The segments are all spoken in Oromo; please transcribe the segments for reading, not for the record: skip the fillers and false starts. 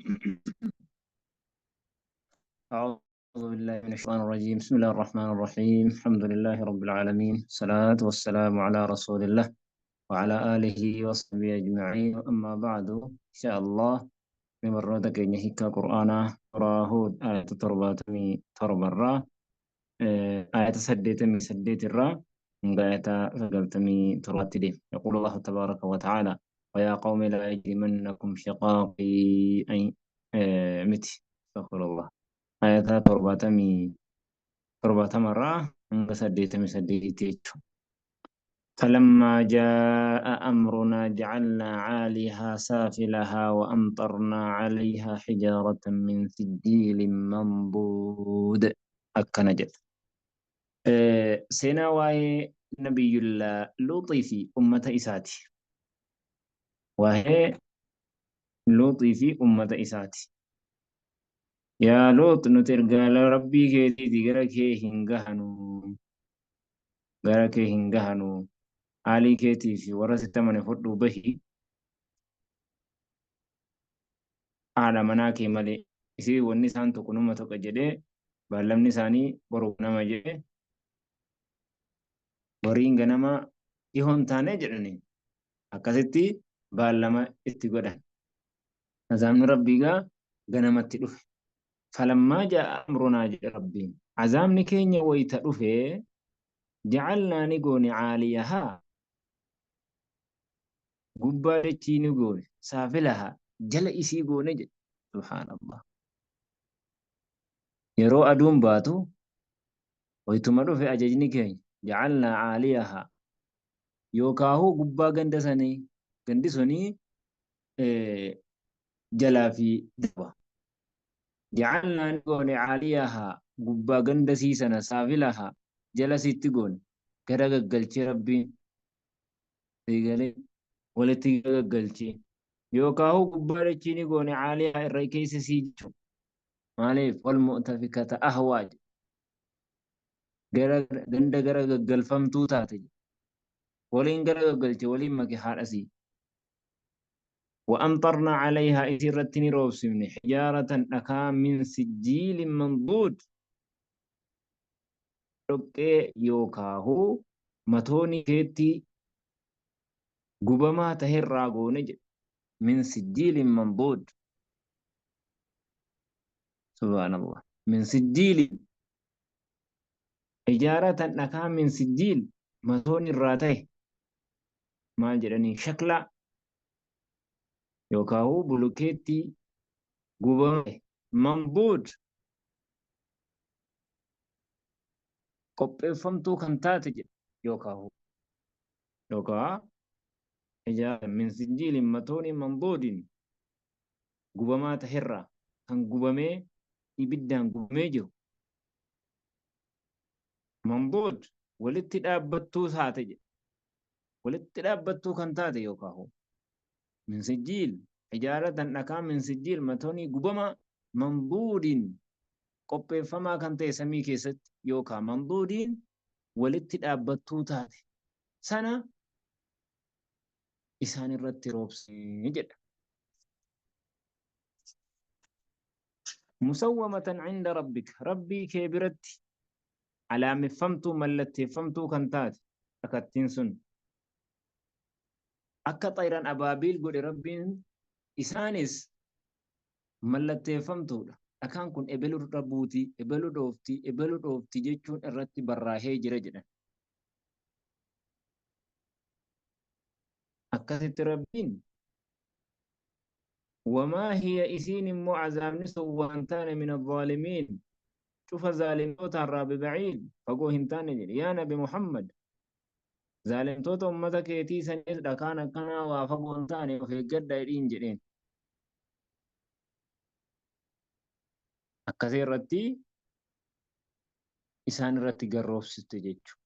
أعوذ بالله من الشيطان الرجيم. بسم الله الرحمن الرحيم. الحمد لله رب العالمين، الصلاة والسلام على رسول الله وعلى آله وصحبه أجمعين. أما بعد إن شاء الله بمرتك نهيك قرآنا راهود آية ترباتمي تربرا آية سديتمي سديت الرا من آية فقلتمي تراتدي. يقول الله تبارك وتعالى: ويا قوم لا يجرمنكم شقاقي أي متي. استغفر الله. آية ترباتم الرا من سديتمي سديتي. فلما جاء أمرنا جعلنا عاليها سافلها وأمطرنا عليها حجارة من سجيل منضود. أكنجت سينا واي نبي الله لوطي في أمة إساتي، وهي لوطي في أمة إساتي. يا لوط نترجى ربي كيتي غرك هنجهنو علي كيتي في ورثة من فضو به على مناكي ملي isi wanni isaan tokko nama tokko jedhee baallamni isaanii boru nama jedhee boriin ganama dhihoon taanee jedhani akkasitti baallama itti godhan. Azaabni rabbiigaa ganamatti dhufe. Falammaa jaa'a amrunaa jedhe rabbiin, azaabni keenya wayita dhufee jacalnaa ni goone caaliyahaa gubbaa dachii ni goone saafilahaa jala isii goone jedhe. Subhaanallah. Yeroo aduun baatu wayituma dhufe ajajni keenya jacalnaa caaliyahaa yookaahuu gubbaa gandi sunii jalaa fi daba. Jacalnaa ni goone caaliyahaa gubbaa ganda siisana saafilahaa jala sitti goone gara gaggalchee rabbiin eegalee walitti gaggalchee yookaahuu gubbaa dachii ni goone caaliyaa irra keessa sii jechuudha. Maaliif wal mu'tafikata ahwaa ganda gara gaggalfamtuu taate waliin gara gaggalche waliin make haadhasii. وأمطرنا عليها إسرتني روسمن حجارة أكام من سجيل منضود. يوكاهو متوني كيتي قبما تهراغو نجد من سجيل منضود. سبحان الله. من سجيل حجارة أكام من سجيل متوني الراتي ما جراني شكلا يوكاهو بلوكيتي قبما منضود qopheeffamtuu kan taate jedhe yookaa ijaara min sijjiilin matooniin mandoodiin gubamaa taherraa kan gubamee ibiddaan gubamee jiru mandood walitti dhaabbattuu taate jedhe. Walitti dhaabbattuu kan taate yookaahu min sijjiil ijaaratan dhakaa min sijjiil matoonii gubamaa mandoodiin qopheeffamaa kan ta'e samii keessatti yookaa mandoodiin walitti dhaabbattuu taate sana isaan irratti roobsee jedha. Musawwamatan cinda rabbika rabbii kee biratti alaameffamtuu mallatteeffamtuu kan taate akattiin sun akka xayran abaabiil godhe rabbiin isaanis mallatteeffamtuudha. Dhakaan kun ebelu buutii, ebelu dhooftii jechuun irratti barraahee jira jedhan. Akkasitti rabbiin wamaa hiya isiin immoo azaabni sun waan taane min adh-dhaalimiin cufa zaalimtoota irraa bibaciid fagoo hin taane jedhe. Yaa nabi Muhammad zaalimtoota ummata keetii sanis dhakaan akkanaa waa fagoo hin taane of eeggadhaa jedhiin jedheen. Akkasii irratti isaan irratti garroobsiste jechuudha.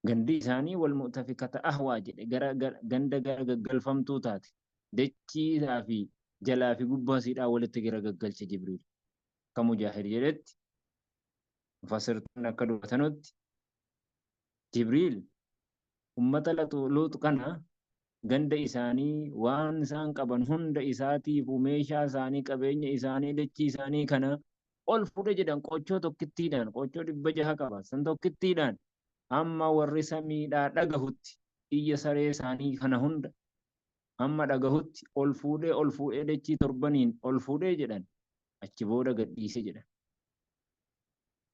Gandi isaanii wal mu'tafikata ahwaa jedhe ganda gara gaggalfamtuu taate dachiisaa fi jalaa fi gubbaa siidhaa walitti gara gaggalche Jibriil. Akka Mujaahid jedhetti mufassirtoonni akka dubbatanutti Jibriil ummata Luut kana ganda isaanii waan isaan qaban hunda isaatiif meeshaa isaanii qabeenya isaanii dachii isaanii kana ol fuudhe jedhan qochoo tokkittiidhaan qochoo 600 qaba san tokkittiidhaan hamma warri samiidhaa dhagahutti iyya saree isaanii kana hunda hamma dhagahutti ol fuudhee dachii torbaniin ol fuudhee jedhan achi booda gadhiise jedhan.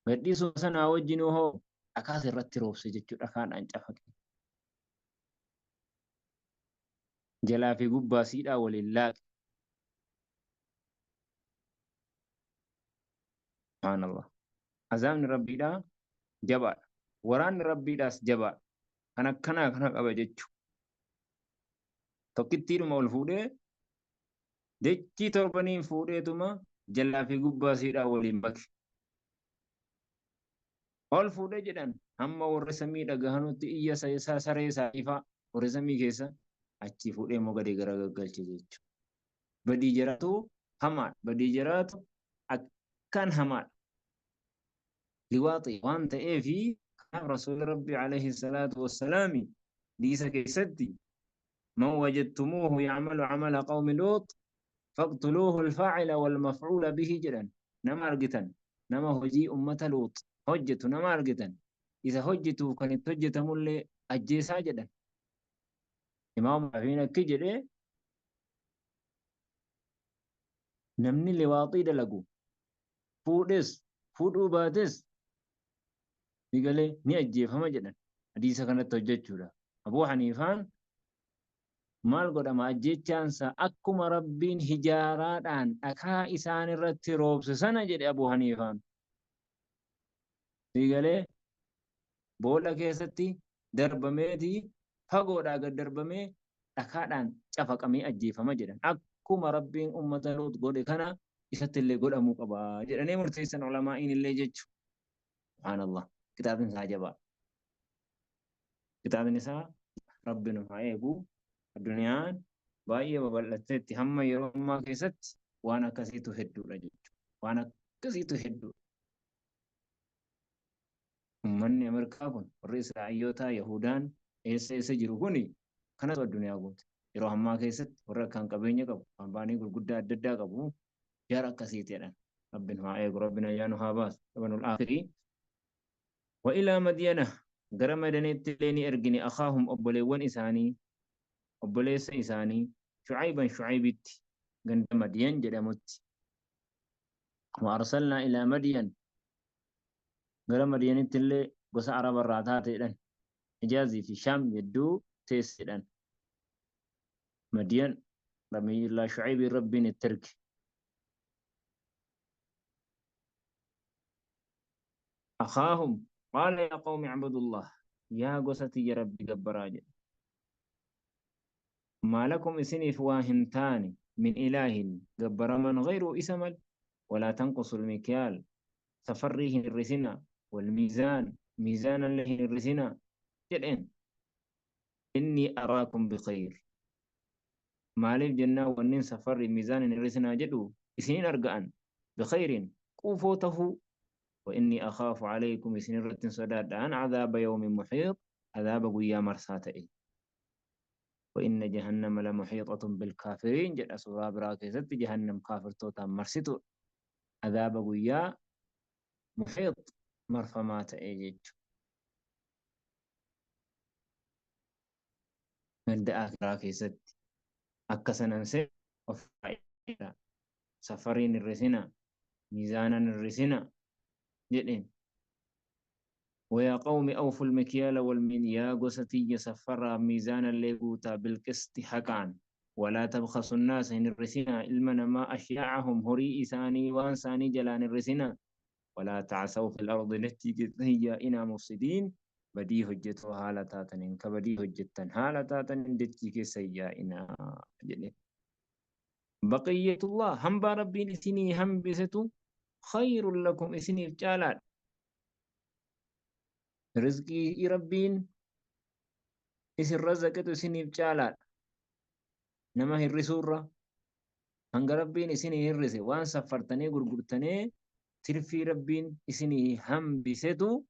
Gadhiisuma sanaa wajjin hoo dhakaas irratti roobse jechuudha dhakaadhaan cafaqe. Jalaa fi gubbaa siidhaa waliin laaqe. Subhaanallah. Azaabni rabbiidhaa jabaadha. Waraanni rabbiidhaas jabaadha. Kan akkanaa kana qaba jechuudha. Tokkittiidhuma ol fuudhee dachii torbaniin fuudheetuma jalaa fi gubbaa siidhaa waliin baqe. Ol fuudhee jedhan hamma warri samii dhagahanutti iyya saree isaaniifaa warri samii keessa achi fuudhee immoo gadi gara gaggalche jechuudha. Badii jiraatu hamaadha. Badii jiraatu akkaan hamaadha. Liwaaxii waan ta'eefi kanaaf rasuulli rabbii alayhi salaatu wassalaami diisa keessatti man wajadtumuuhu ya'malu camala qawmi luut faqtuluuhu alfaacila walmafcuula bihi jedhan nama argitan nama hojii ummata luut hojjetu nama argitan isa hojjetuuf kan itti hojjetamullee ajjeesaa jedhan. Imaam Afiin akki jedhee namni liwaaxii dalagu fuudhuu baates digalee ni ajjeefama jedhan hadiisa kanatti hojjechuudha. Abuu Haniifaan maal godhama ajjechaansa akkuma rabbiin hijaaraadhaan dhakaa isaan irratti roobse sana jedhe Abuu Haniifaan. Digalee boolla keessatti darbameetii fagoodhaa gad darbamee dhakaadhaan cafaqamee ajjeefama jedhan. Akkuma rabbiin ummata Luut godhe kana isatti illee godhamuu qaba jedhanii murteessan ulamaa'iin illee jechuudha. Subhaanallah. Kitaabni isaa jabaa. Kitaabni isaa rabbi nu haa eegu. Addunyaan baay'ee babal'atteetti hamma yeroo ammaa keessatti waan akkasiitu hedduudha jechuudha. Waan akkasiitu hedduudha. Uummanni Ameerikaa kun warri Israa'iyyoota Yahudaan eessa jiru kuni kanatu addunyaa goote. Yeroo ammaa keessatti warra akkaan qabeenya qabu, kaampaanii gurguddaa adda addaa qabu jaara akkasiiti jedhan. Rabbi nu haa eegu, rabbi nagaa nu haa baasu. Dhabanul aafirii. Wa ilaa Madiyana gara Madiyaanitti illee ni ergine akhaahum obboleewwan isaanii obboleessa isaanii Shucayban Shucaybitti ganda Madiyan jedhamutti. Wa arsalnaa ilaa Madiyan gara Madiyanitti illee gosa Araba irraa taateedhaan Hijaazii fi Shaam hedduu teessedhaan. Madiyan Nabiyullaa Shucaybii rabbiin itti erge. أخاهم قال يا قوم اعبدوا الله يا قصتي يا ربي قبراجل ما لكم إسني فواهنتان من إله قبر من غير إسمل ولا تنقصوا المكيال تفريه الرسنا والميزان ميزانا له الرسنا جلين إني أراكم بخير مالف جنة ونين سفر ميزان الرسنا جدو إسنين أرقان بخير قوفوته وإني أخاف عليكم سنرة صداد عن عذاب يوم محيط عذاب قويا مرساتئ وإن جهنم لمحيطة بالكافرين جد أسراب راكزت جهنم كافر توتا مرستو عذاب قويا محيط مرفمات إيجيج ملد آخر راكزت أكسنا نسي وفائدة سفرين الرسنا ميزانا الرسنا جدين ويا قوم أوفوا المكيال والمنيا قستي سفر ميزان الليبوتا بالقسط حقا ولا تبخسوا الناس إن الرسنا إلمنا ما أشياعهم هري إساني وانساني جلان الرسنا ولا تعسوا في الأرض نتي هي إنا مفسدين بدي هجت هالتاتن كبدي هجتن هالتاتن دتي سيئنا جدين بقية الله هم بربي سني هم بستو خير لكم إسني جالات رزقي ربين إسن رزقت إسني جالات نما هي الرسورة هنگ ربين إسني الرزق وان سفرتني غرغرتني ترفي ربين إسني هم بيستو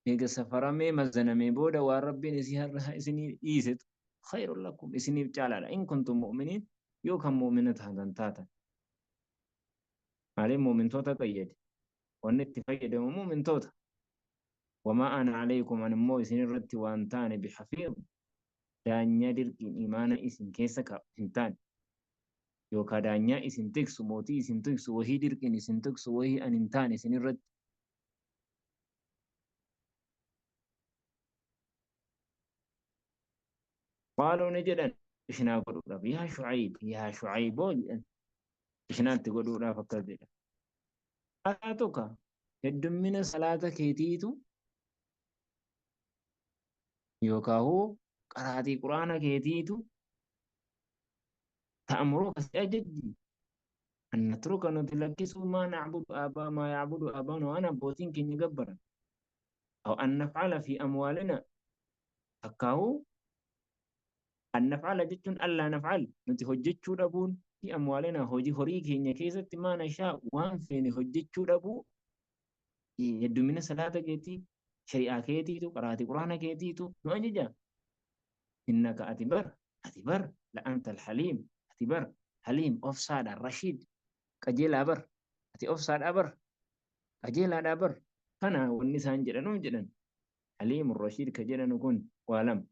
إيجا سفرامي مزنمي بودا وربين إسني إيست خير لكم إسني بجالا إن كنتم مؤمنين يوكم مؤمنة هذا تاتا عليه مؤمن توتا قيد ونت فيد مؤمن توتا وما أنا عليكم أن مو إسني رت وأنتان بحفيظ دانيا دركين إيمانا إسن كيسك إنتان يوكا دانيا إسن تكسو موتي إسن تكسو وهي دركين إسن تكسو وهي أن إنتان إسن رت قالوا نجدا إحنا قلوا يا شعيب يا شعيب إحنا تقولوا فكذا صلاتك هدمنا صلاة كيتيتو يوكاهو قراتي قرآن كيتيتو تأمرك سأجدي أن نترك نتلكس ما يعبد آبانا وأنا بوتين كي نجبر أو أن نفعل في أموالنا تكاهو أن نفعل جتون ألا نفعل نتهجتشو ربون في أموالنا هوجي هوريكي نكيزة ما نشاء وان فين هجتشو ربو يدمنا صلاة كيتي شريعة كيتيتو قراتي قرآن كيتيتو ما أججا إنك أتبر لأنت الحليم أتبر حليم أفساد الرشيد كجيل أبر أتي أفساد أبر كجيل أبر كنا والنسان جلنون جلن حليم الرشيد كجيل نكون ولم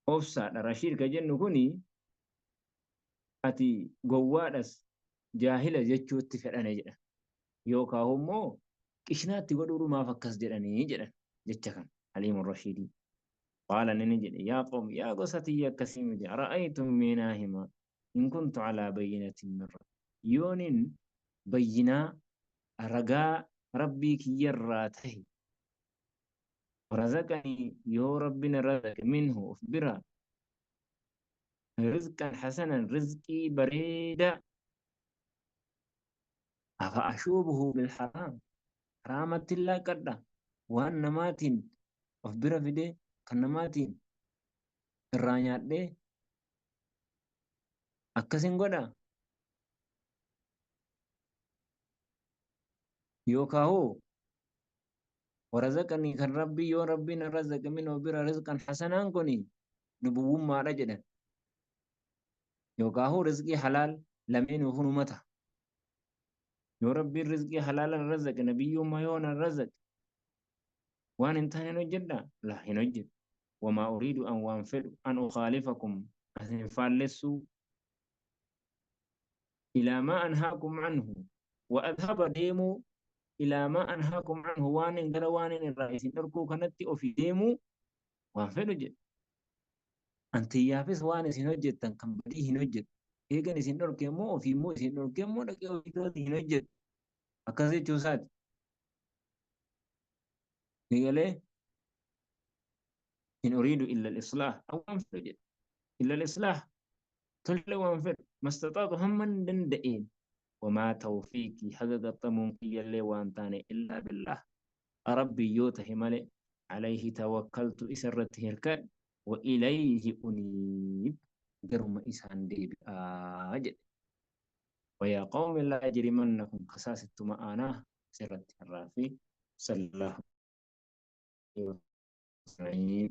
أفساد الرشيد كجيل نكوني أتي قوادس جاهلة جتشو اتفرنا جلن يوكا همو كشنات تقولوا ما فكس جلني جلن جتشكن حليم الرشيد قال ننجد يا قوم يا قصتي يا كسيم أرأيتم مناهما إن كنت على بينة من رب يونين بينا رجاء ربي كي يراته ورزقني يو ربنا رزق منه أخبرا رزقا حسنا رزقي بريدا أفأشوبه بالحرام حرامة الله قد وأن ماتين أخبرا في دي كنماتين الرانيات دي أكسين قدا يوكاهو ورزقني كان ربي يو ربنا رزق منه برا رزقا حسنا كوني نبوة ما رجدا يوكاهو رزقي حلال لمن وفنو متى يو ربي رزقي حلال الرزق نبي ما يون الرزق وان انتهى نجدا لا ينجد وما أريد أن وانفل أن أخالفكم أن فالسوا إلى ما أنهاكم عنه وأذهب ديمو إلى ما أنهاكم عنه وان قروان الرئيس نركو كانت في ديمو وانفل جد أنت يافس وان سنجد تنكم بديه نجد إيجان سنركي مو في مو سنركي مو لكي أوفي نجد أكاسي جوسات قال إن أريد إلا الإصلاح أو أنفل إلا الإصلاح تلو وانفل ما استطعت هم من دندئين وما توفيقي حقق ممكن يلي وانتاني إلا بالله ربي يوته ملئ عليه توكلت إسرته الكاد وإليه أنيب قرم إسان دي بآجد ويا قوم لا يجرمنكم قساسة مآناه سرت الرافي صلى الله عليه وسلم